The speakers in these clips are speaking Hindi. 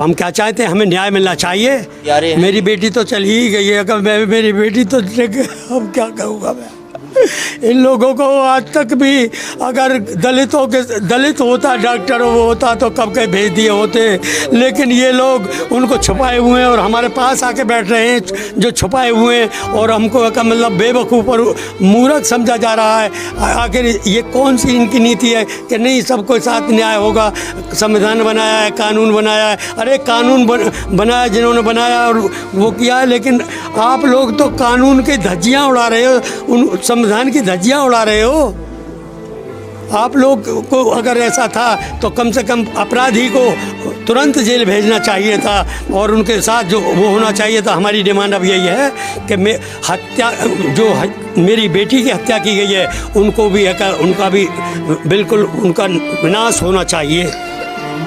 हम क्या चाहते हैं, हमें न्याय मिलना चाहिए। मेरी बेटी तो चली ही गई है, अगर मेरी बेटी तो अब क्या कहूँगा मैं। इन लोगों को आज तक भी अगर दलित होता डॉक्टर वो होता तो कब के भेज दिए होते, लेकिन ये लोग उनको छुपाए हुए हैं और हमारे पास आके बैठ रहे हैं जो छुपाए हुए हैं, और हमको मतलब बेवकूफ़ और मूर्ख समझा जा रहा है। आखिर ये कौन सी इनकी नीति है कि नहीं सबको साथ न्याय होगा। संविधान बनाया है, कानून बनाया है, अरे कानून बनाया जिन्होंने बनाया और वो किया है, लेकिन आप लोग तो कानून की धज्जियाँ उड़ा रहे हो, उन संविधान की धज्जियाँ उड़ा रहे हो। आप लोग को अगर ऐसा था तो कम से कम अपराधी को तुरंत जेल भेजना चाहिए था और उनके साथ जो वो होना चाहिए था। हमारी डिमांड अब यही है कि मेरी बेटी की हत्या की गई है उनको भी उनका भी बिल्कुल उनका विनाश होना चाहिए।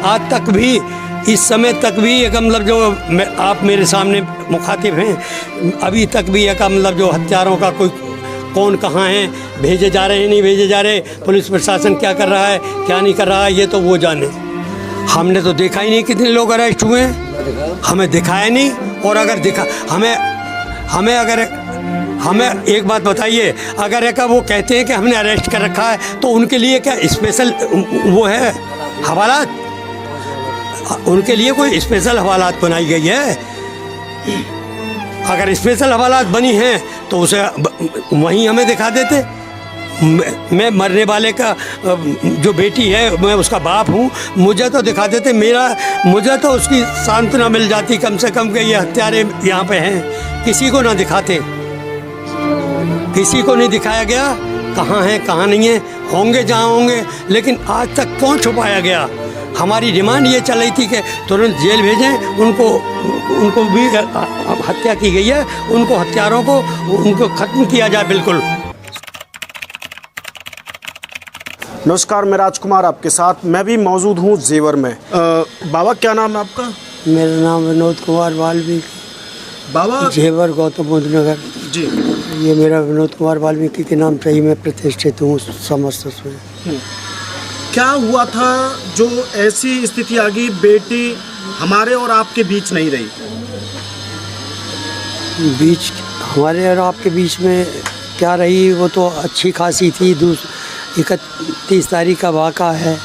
आज तक भी इस समय तक भी एक मतलब जो आप मेरे सामने मुखातिब हैं, अभी तक भी एक मतलब जो हत्यारों का कोई कौन कहाँ हैं, भेजे जा रहे हैं नहीं भेजे जा रहे, पुलिस प्रशासन क्या कर रहा है क्या नहीं कर रहा है, ये तो वो जाने। हमने तो देखा ही नहीं कितने लोग अरेस्ट हुए हैं, हमें दिखाया नहीं। और अगर दिखा हमें एक बात बताइए, अगर एक वो कहते हैं कि हमने अरेस्ट कर रखा है तो उनके लिए क्या स्पेशल वो है हवालात, उनके लिए कोई स्पेशल हवालात बनाई गई है? अगर स्पेशल हवालात बनी हैं तो उसे वहीं हमें दिखा देते। मैं मरने वाले का जो बेटी है मैं उसका बाप हूँ, मुझे तो दिखा देते, मुझे तो उसकी सांत्वना मिल जाती कम से कम कि ये हत्यारे यहाँ पे हैं। किसी को ना दिखाते, किसी को नहीं दिखाया गया कहाँ हैं कहाँ नहीं है, होंगे जहाँ होंगे, लेकिन आज तक क्यों छुपाया गया। हमारी डिमांड ये चल रही थी कि तुरंत जेल भेजें उनको भी हत्या की गई है, उनको हत्यारों को उनको ख़त्म किया जाए बिल्कुल। नमस्कार, मैं राजकुमार आपके साथ, मैं भी मौजूद हूँ जेवर में। बाबा क्या नाम है आपका? मेरा नाम विनोद कुमार वाल्मीकि। बाबा जेवर गौतम बुद्ध नगर जी। ये मेरा विनोद कुमार वाल्मीकि के नाम से ही मैं प्रतिष्ठित हूँ समस्त में। क्या हुआ था जो ऐसी स्थिति आ गई, बेटी हमारे और आपके बीच नहीं रही? बीच हमारे और आपके बीच में क्या रही, वो तो अच्छी खासी थी। 31 तारीख का वाक़ा है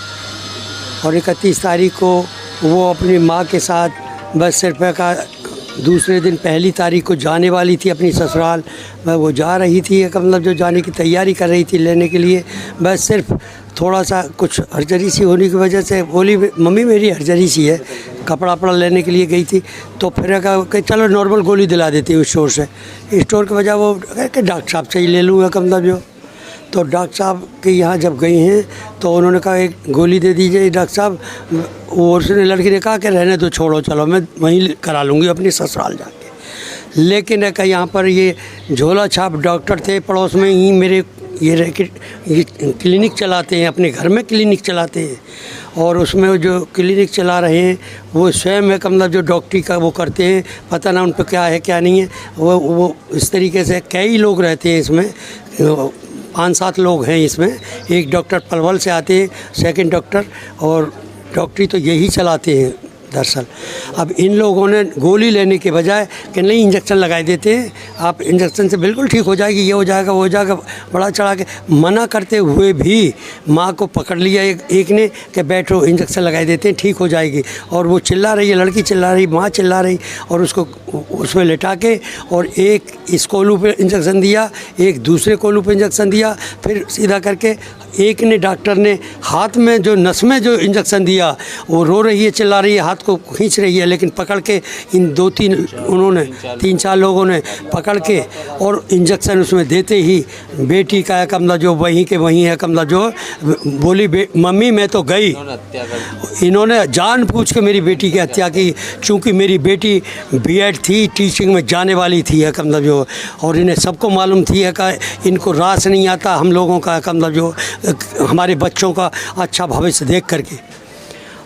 और 31 तारीख को वो अपनी माँ के साथ बस सिर्फ का दूसरे दिन पहली तारीख को जाने वाली थी अपनी ससुराल। वो जा रही थी मतलब जो जाने की तैयारी कर रही थी लेने के लिए, बस सिर्फ थोड़ा सा कुछ हरजरी सी होने की वजह से बोली मम्मी मेरी हरजरी सी है, कपड़ा वपड़ा लेने के लिए गई थी। तो फिर कहा कि चलो नॉर्मल गोली दिला देती हूँ स्टोर से। स्टोर की वजह वो कि डॉक्टर साहब से ही ले लूँगा मतलब जो। तो डॉक्टर साहब के यहाँ जब गई हैं तो उन्होंने कहा एक गोली दे दीजिए डॉक्टर साहब। और उसने लड़की ने कहा कि रहने दो छोड़ो, चलो मैं वहीं करा लूँगी अपनी ससुराल जाके। लेकिन एक यहाँ पर ये झोला छाप डॉक्टर थे पड़ोस में ही मेरे, ये क्लिनिक चलाते हैं, अपने घर में क्लिनिक चलाते हैं, और उसमें जो क्लिनिक चला रहे हैं वो स्वयं एक मतलब जो डॉक्टरी का वो करते हैं, पता ना उन पर क्या है क्या नहीं है। वो इस तरीके से कई लोग रहते हैं इसमें, 5-7 लोग हैं इसमें। एक डॉक्टर पलवल से आते हैं, सेकंड डॉक्टर, और डॉक्टरी तो यही चलाते हैं दरअसल। अब इन लोगों ने गोली लेने के बजाय कि नहीं इंजेक्शन लगा देते हैं, आप इंजेक्शन से बिल्कुल ठीक हो जाएगी, ये हो जाएगा वो हो जाएगा, बड़ा चढ़ा के मना करते हुए भी माँ को पकड़ लिया एक ने कि बैठो इंजेक्शन लगा देते हैं ठीक हो जाएगी। और वो चिल्ला रही है, लड़की चिल्ला रही, माँ चिल्ला रही, और उसको उसमें लिटा के और एक इस कोलू पे इंजेक्शन दिया, एक दूसरे कोलू पे इंजेक्शन दिया, फिर सीधा करके एक ने डॉक्टर ने हाथ में जो नस में जो इंजेक्शन दिया, वो रो रही है चिल्ला रही है, हाथ को खींच रही है, लेकिन पकड़ के इन 3-4 लोगों ने पकड़ के और इंजेक्शन उसमें देते ही बेटी का कमला जो वहीं के वहीं है कमला जो बोली मम्मी मैं तो गई। इन्होंने जानबूझ के मेरी बेटी की हत्या की, चूँकि मेरी बेटी बीएड थी, टीचिंग में जाने वाली थी कमला जो, और इन्हें सबको मालूम थी है कि इनको रास नहीं आता हम लोगों का कमला जो हमारे बच्चों का अच्छा भविष्य देख करके।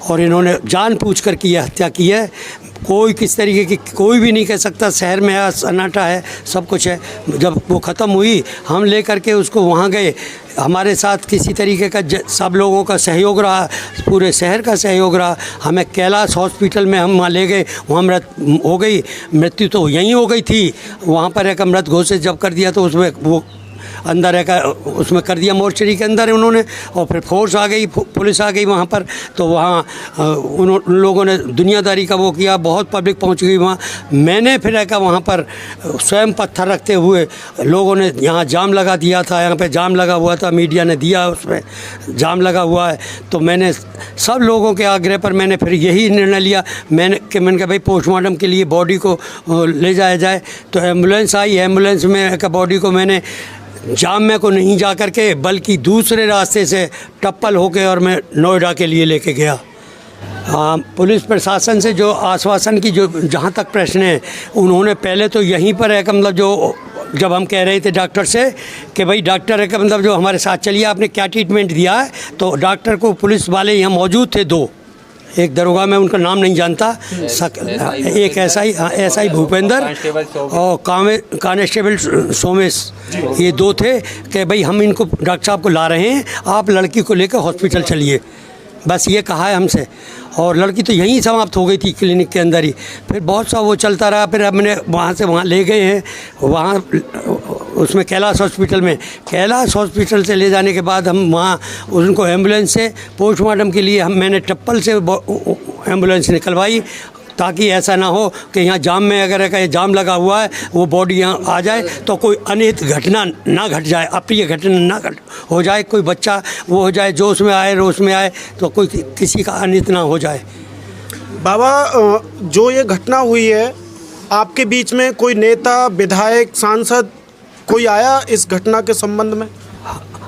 और इन्होंने जानबूझकर की है, हत्या की है। कोई किस तरीके की कोई भी नहीं कह सकता। शहर में है, सन्नाटा है, सब कुछ है। जब वो ख़त्म हुई हम ले कर के उसको वहाँ गए, हमारे साथ किसी तरीके का सब लोगों का सहयोग रहा, पूरे शहर का सहयोग रहा। हमें कैलाश हॉस्पिटल में हम वहाँ ले गए, वहाँ मृत्यु तो यहीं हो गई थी। वहाँ पर एक मृत घोषित जब कर दिया तो उसमें वो अंदर है उसमें कर दिया, मोर्चरी के अंदर उन्होंने। और फिर फोर्स आ गई, पुलिस आ गई वहाँ पर, तो वहाँ उन लोगों ने दुनियादारी का वो किया, बहुत पब्लिक पहुँच गई वहाँ। मैंने फिर है वहाँ पर स्वयं पत्थर रखते हुए लोगों ने यहाँ जाम लगा दिया था, यहाँ पे जाम लगा हुआ था, मीडिया ने दिया उसमें जाम लगा हुआ है। तो मैंने सब लोगों के आग्रह पर मैंने फिर यही निर्णय लिया, मैंने कहा भाई पोस्टमार्टम के लिए बॉडी को ले जाया जाए। तो एम्बुलेंस आई, एम्बुलेंस में बॉडी को मैंने जाम में को नहीं जा कर के बल्कि दूसरे रास्ते से टप्पल होके और मैं नोएडा के लिए लेके गया। पुलिस प्रशासन से जो आश्वासन की जो जहाँ तक प्रश्न है, उन्होंने पहले तो यहीं पर है मतलब जो जब हम कह रहे थे डॉक्टर से कि भाई डॉक्टर है मतलब जो हमारे साथ चलिए, आपने क्या ट्रीटमेंट दिया है, तो डॉक्टर को पुलिस वाले यहाँ मौजूद थे दो, एक दरोगा, मैं उनका नाम नहीं जानता, एक एसआई भूपेंद्र और कांस्टेबल सोमेश, ये दो थे कि भाई हम इनको डॉक्टर साहब को ला रहे हैं, आप लड़की को लेकर हॉस्पिटल चलिए, बस ये कहा है हमसे। और लड़की तो यहीं समाप्त हो गई थी क्लिनिक के अंदर ही। फिर बहुत सा वो चलता रहा, फिर हमने वहाँ से वहाँ ले गए हैं, वहाँ उसमें कैलाश हॉस्पिटल से ले जाने के बाद हम वहाँ उनको एम्बुलेंस से पोस्टमार्टम के लिए मैंने टप्पल से एम्बुलेंस निकलवाई, ताकि ऐसा ना हो कि यहाँ जाम में अगर का जाम लगा हुआ है वो बॉडी यहाँ आ जाए तो कोई अनित घटना ना घट जाए, अप्रिय घटना ना हो जाए, कोई बच्चा वो हो जाए जोश में आए रोश में आए तो कोई किसी का अनित ना हो जाए। बाबा, जो ये घटना हुई है आपके बीच में कोई नेता, विधायक, सांसद कोई आया इस घटना के संबंध में?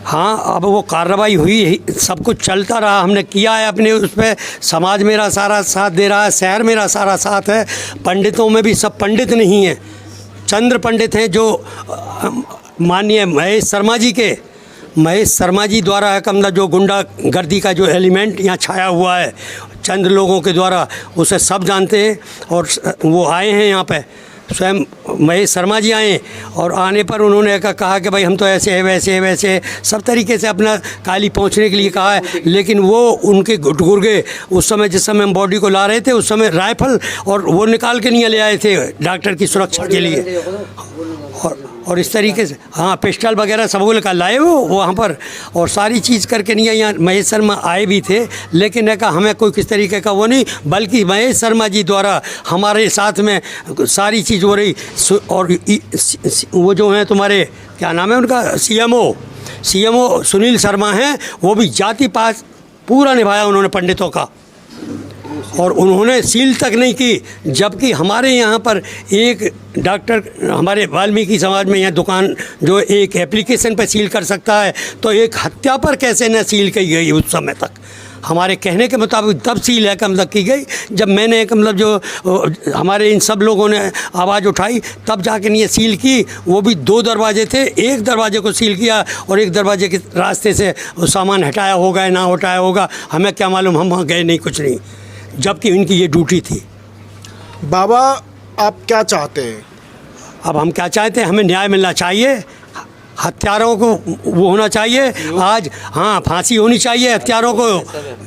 हाँ, अब वो कार्रवाई हुई, सब कुछ चलता रहा, हमने किया है अपने उस पर, समाज मेरा सारा साथ दे रहा है, शहर मेरा सारा साथ है। पंडितों में भी सब पंडित नहीं हैं, चंद्र पंडित हैं जो माननीय महेश शर्मा जी द्वारा है कमला जो गुंडागर्दी का जो एलिमेंट यहाँ छाया हुआ है चंद लोगों के द्वारा, उसे सब जानते हैं। और वो आए हैं यहाँ पे, स्वयं महेश शर्मा जी आए और आने पर उन्होंने कहा कि भाई हम तो ऐसे है वैसे है सब तरीके से अपना काली पहुंचने के लिए कहा है। लेकिन वो उनके गुर्गे उस समय जिस समय हम बॉडी को ला रहे थे उस समय राइफल और वो निकाल के नहीं ले आए थे डॉक्टर की सुरक्षा के लिए, और इस तरीके से हाँ पिस्टल वगैरह सब निकाल लाए वो वहाँ पर, और सारी चीज़ करके नहीं। यहाँ महेश शर्मा आए भी थे लेकिन हमें कोई किस तरीके का वो नहीं, बल्कि महेश शर्मा जी द्वारा हमारे साथ में सारी चीज़ हो रही। और वो जो हैं तुम्हारे क्या नाम है उनका, सीएमओ सुनील शर्मा हैं, वो भी जाति पात पूरा निभाया उन्होंने पंडितों का, और उन्होंने सील तक नहीं की। जबकि हमारे यहाँ पर एक डॉक्टर हमारे वाल्मीकि समाज में यहाँ दुकान जो एक एप्लीकेशन पर सील कर सकता है, तो एक हत्या पर कैसे न सील की गई उस समय तक। हमारे कहने के मुताबिक तब सील है मतलब की गई जब मैंने मतलब जो हमारे इन सब लोगों ने आवाज़ उठाई तब जाके नहीं सील की। वो भी दो दरवाजे थे, एक दरवाजे को सील किया और एक दरवाजे के रास्ते से सामान हटाया होगा या ना हटाया होगा, हमें क्या मालूम, हम वहाँ गए नहीं, कुछ नहीं, जबकि इनकी ये ड्यूटी थी। बाबा, आप क्या चाहते हैं? अब हम क्या चाहते हैं, हमें न्याय मिलना चाहिए, हत्यारों को वो होना चाहिए आज, हाँ फांसी होनी चाहिए हत्यारों को,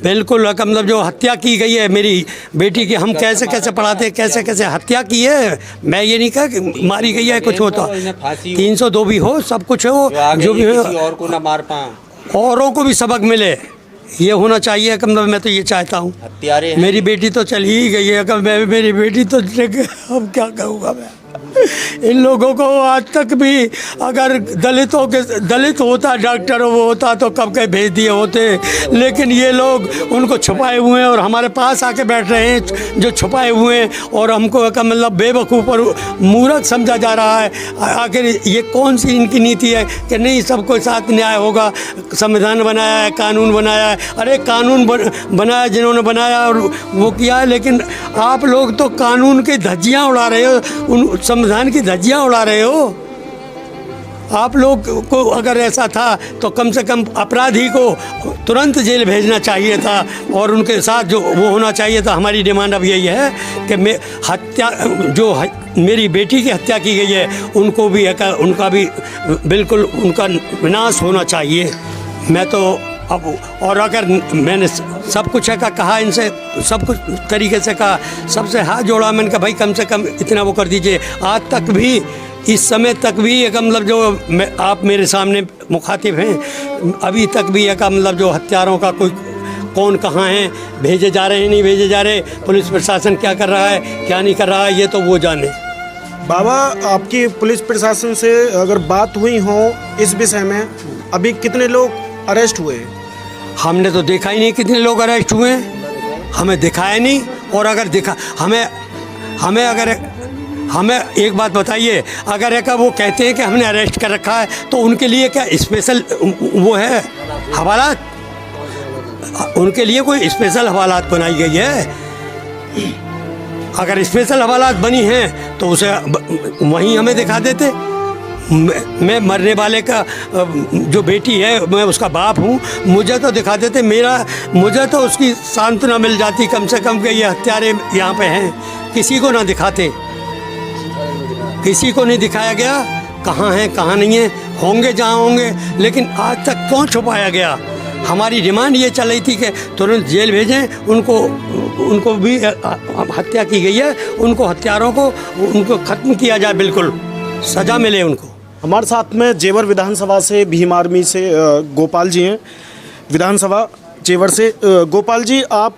बिल्कुल। मतलब जो हत्या की गई है मेरी बेटी की, हम कैसे कैसे पढ़ाते, कैसे कैसे हत्या की है, मैं ये नहीं कहा कि मारी गई है कुछ होता, 302 भी हो, सब कुछ हो, जो भी हो, और को ना मार पाए, औरों को भी सबक मिले, ये होना चाहिए। मतलब मैं तो ये चाहता हूँ। हत्यारे मेरी बेटी तो चली ही गई है, मेरी बेटी तो अब क्या कहूँगा मैं। इन लोगों को आज तक भी अगर दलित होता डॉक्टर वो होता तो कब के भेज दिए होते, लेकिन ये लोग उनको छुपाए हुए हैं और हमारे पास आके बैठ रहे हैं जो छुपाए हुए हैं, और हमको मतलब बेवकूफ़ और मूर्ख समझा जा रहा है। आखिर ये कौन सी इनकी नीति है कि नहीं सबको साथ न्याय होगा, संविधान बनाया है, कानून बनाया है, अरे कानून बनाया जिन्होंने बनाया और वो किया है, लेकिन आप लोग तो कानून की धज्जियाँ उड़ा रहे हो, उन संविधान की धज्जियाँ उड़ा रहे हो। आप लोग को अगर ऐसा था तो कम से कम अपराधी को तुरंत जेल भेजना चाहिए था और उनके साथ जो वो होना चाहिए था। हमारी डिमांड अब यही है कि मेरी बेटी की हत्या की गई है उनको भी उनका भी बिल्कुल उनका विनाश होना चाहिए। मैं तो अब और अगर मैंने सब कुछ कहा इनसे, सब कुछ तरीके से कहा, सबसे हाथ जोड़ा मैंने कहा भाई कम से कम इतना वो कर दीजिए। आज तक भी इस समय तक भी एक मतलब जो आप मेरे सामने मुखातिब हैं, अभी तक भी एक मतलब जो हत्यारों का कोई कौन कहाँ हैं, भेजे जा रहे हैं नहीं भेजे जा रहे, पुलिस प्रशासन क्या कर रहा है क्या नहीं कर रहा है, ये तो वो जाने। बाबा, आपकी पुलिस प्रशासन से अगर बात हुई हो इस विषय में, अभी कितने लोग अरेस्ट हुए? हमने तो देखा ही नहीं कितने लोग अरेस्ट हुए हैं, हमें दिखाया नहीं। और अगर दिखा हमें एक बात बताइए, अगर एक वो कहते हैं कि हमने अरेस्ट कर रखा है तो उनके लिए क्या स्पेशल वो है हवालात? उनके लिए कोई स्पेशल हवालात बनाई गई है? अगर स्पेशल हवालात बनी हैं तो उसे वहीं हमें दिखा देते। मैं मरने वाले का जो बेटी है मैं उसका बाप हूँ, मुझे तो दिखा देते। मुझे तो उसकी सांत्वना मिल जाती कम से कम कि ये हत्यारे यहाँ पे हैं। किसी को ना दिखाते, किसी को नहीं दिखाया गया। कहाँ हैं कहाँ नहीं है, होंगे जहाँ होंगे, लेकिन आज तक क्यों छुपाया गया? हमारी डिमांड ये चल रही थी कि तुरंत जेल भेजें उनको भी हत्या की गई है, उनको हत्यारों को उनको ख़त्म किया जाए, बिल्कुल सज़ा मिले उनको। हमारे साथ में जेवर विधानसभा से भीम आर्मी से गोपाल जी हैं, विधानसभा जेवर से। गोपाल जी, आप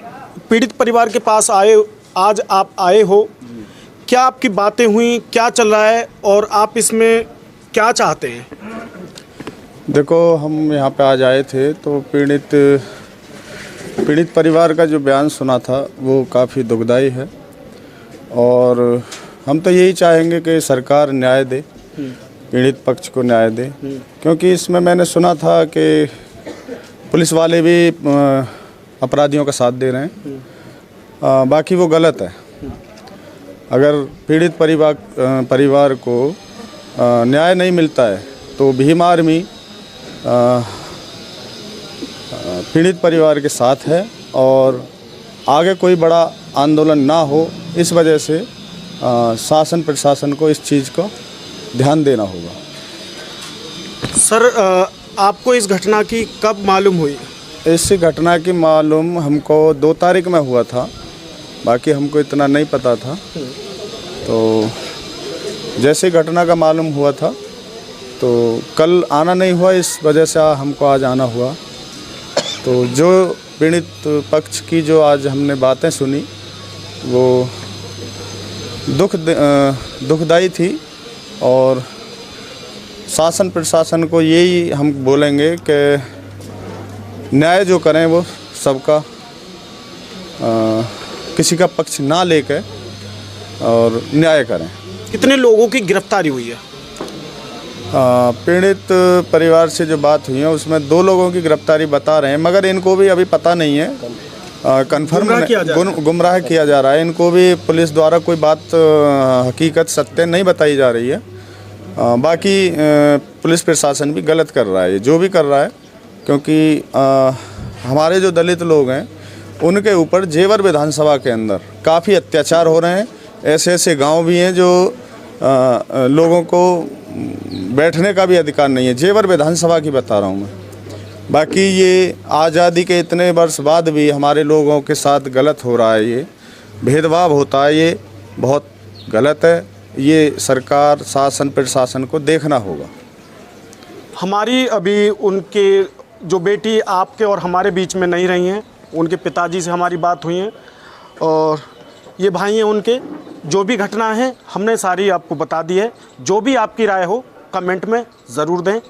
पीड़ित परिवार के पास आज आप आए हो, क्या आपकी बातें हुई, क्या चल रहा है और आप इसमें क्या चाहते हैं? देखो, हम यहाँ पे आज आए थे तो पीड़ित परिवार का जो बयान सुना था वो काफ़ी दुखदाई है और हम तो यही चाहेंगे कि सरकार न्याय दे, पीड़ित पक्ष को न्याय दे, क्योंकि इसमें मैंने सुना था कि पुलिस वाले भी अपराधियों का साथ दे रहे हैं। बाकी वो गलत है। अगर पीड़ित परिवार को न्याय नहीं मिलता है तो भीम आर्मी पीड़ित परिवार के साथ है और आगे कोई बड़ा आंदोलन ना हो, इस वजह से शासन प्रशासन को इस चीज़ को ध्यान देना होगा। सर, आपको इस घटना की कब मालूम हुई? इस घटना की मालूम हमको 2 तारीख में हुआ था, बाकी हमको इतना नहीं पता था। तो जैसे घटना का मालूम हुआ था तो कल आना नहीं हुआ, इस वजह से हमको आज आना हुआ। तो जो पीड़ित पक्ष की जो आज हमने बातें सुनी वो दुखदाई थी और शासन प्रशासन को यही हम बोलेंगे कि न्याय जो करें वो सबका, किसी का पक्ष ना लेकर और न्याय करें। कितने लोगों की गिरफ्तारी हुई है? पीड़ित परिवार से जो बात हुई है उसमें 2 लोगों की गिरफ्तारी बता रहे हैं, मगर इनको भी अभी पता नहीं है, कंफर्म गुमराह किया जा रहा है। इनको भी पुलिस द्वारा कोई बात हकीकत सत्य नहीं बताई जा रही है। बाकी पुलिस प्रशासन भी गलत कर रहा है, जो भी कर रहा है, क्योंकि हमारे जो दलित लोग हैं उनके ऊपर जेवर विधानसभा के अंदर काफ़ी अत्याचार हो रहे हैं। ऐसे ऐसे गांव भी हैं जो लोगों को बैठने का भी अधिकार नहीं है। जेवर विधानसभा की बता रहा हूँ मैं। बाकी ये आज़ादी के इतने वर्ष बाद भी हमारे लोगों के साथ गलत हो रहा है, ये भेदभाव होता है, ये बहुत गलत है। ये सरकार शासन प्रशासन को देखना होगा। हमारी अभी उनके जो बेटी आपके और हमारे बीच में नहीं रही हैं, उनके पिताजी से हमारी बात हुई है और ये भाई हैं उनके। जो भी घटना है हमने सारी आपको बता दी है। जो भी आपकी राय हो कमेंट में ज़रूर दें।